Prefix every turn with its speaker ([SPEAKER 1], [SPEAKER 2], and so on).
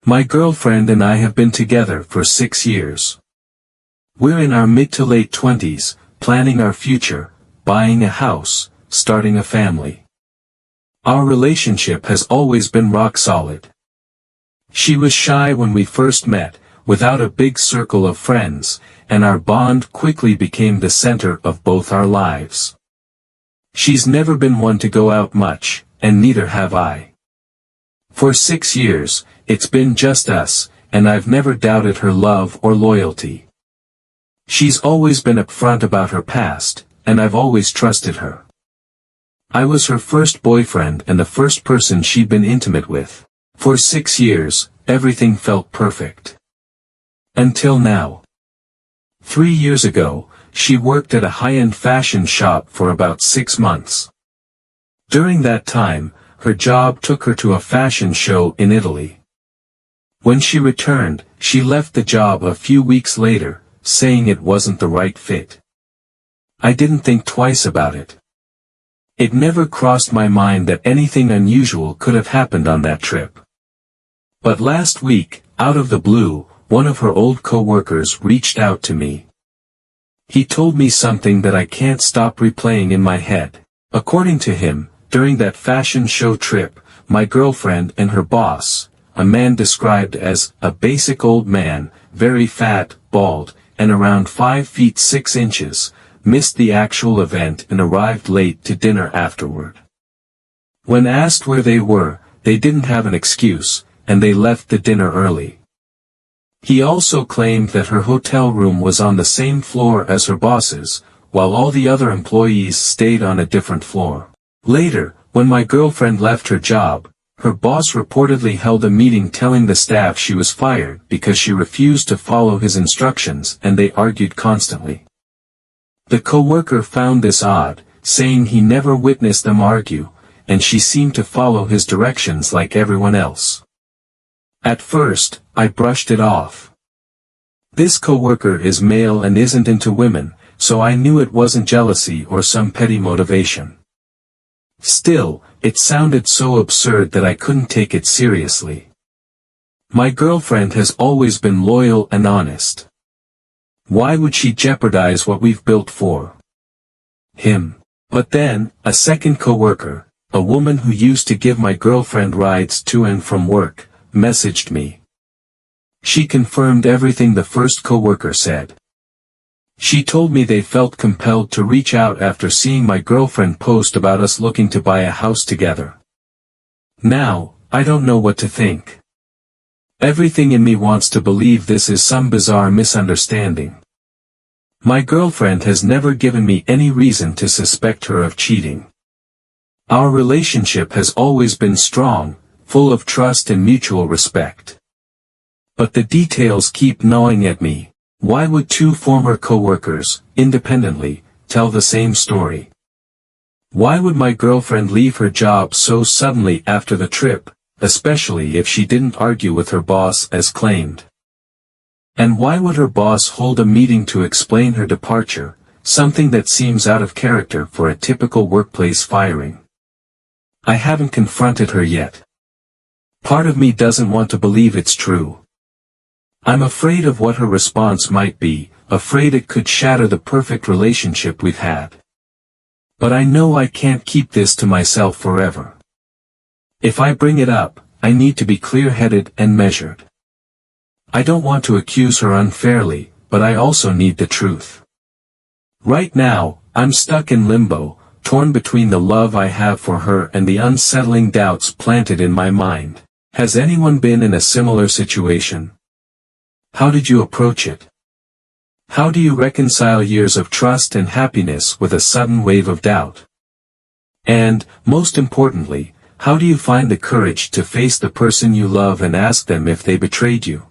[SPEAKER 1] My girlfriend and I have been together for 6 years. We're in our mid to late 20s, planning our future, buying a house, starting a family. Our relationship has always been rock solid. She was shy when we first met, without a big circle of friends, and our bond quickly became the center of both our lives. She's never been one to go out much, and neither have I. For 6 years, it's been just us, and I've never doubted her love or loyalty. She's always been upfront about her past, and I've always trusted her. I was her first boyfriend and the first person she'd been intimate with. For 6 years, everything felt perfect. Until now. 3 years ago, she worked at a high-end fashion shop for about 6 months. During that time, her job took her to a fashion show in Italy. When she returned, she left the job a few weeks later, saying it wasn't the right fit. I didn't think twice about it. It never crossed my mind that anything unusual could have happened on that trip. But last week, out of the blue, one of her old coworkers reached out to me. He told me something that I can't stop replaying in my head. According to him, during that fashion show trip, my girlfriend and her boss, a man described as a basic old man, very fat, bald, and around 5 feet 6 inches, missed the actual event and arrived late to dinner afterward. When asked where they were, they didn't have an excuse, and they left the dinner early. He also claimed that her hotel room was on the same floor as her boss's, while all the other employees stayed on a different floor. Later, when my girlfriend left her job, her boss reportedly held a meeting telling the staff she was fired because she refused to follow his instructions and they argued constantly. The coworker found this odd, saying he never witnessed them argue, and she seemed to follow his directions like everyone else. At first, I brushed it off. This coworker is male and isn't into women, so I knew it wasn't jealousy or some petty motivation. Still, it sounded so absurd that I couldn't take it seriously. My girlfriend has always been loyal and honest. Why would she jeopardize what we've built for him? But then, a second coworker, a woman who used to give my girlfriend rides to and from work, messaged me. She confirmed everything the first coworker said. She told me they felt compelled to reach out after seeing my girlfriend post about us looking to buy a house together. Now, I don't know what to think. Everything in me wants to believe this is some bizarre misunderstanding. My girlfriend has never given me any reason to suspect her of cheating. Our relationship has always been strong, full of trust and mutual respect. But the details keep gnawing at me. Why would two former coworkers, independently, tell the same story? Why would my girlfriend leave her job so suddenly after the trip, especially if she didn't argue with her boss as claimed? And why would her boss hold a meeting to explain her departure, something that seems out of character for a typical workplace firing? I haven't confronted her yet. Part of me doesn't want to believe it's true. I'm afraid of what her response might be, afraid it could shatter the perfect relationship we've had. But I know I can't keep this to myself forever. If I bring it up, I need to be clear-headed and measured. I don't want to accuse her unfairly, but I also need the truth. Right now, I'm stuck in limbo, torn between the love I have for her and the unsettling doubts planted in my mind. Has anyone been in a similar situation? How did you approach it? How do you reconcile years of trust and happiness with a sudden wave of doubt? And, most importantly, how do you find the courage to face the person you love and ask them if they betrayed you?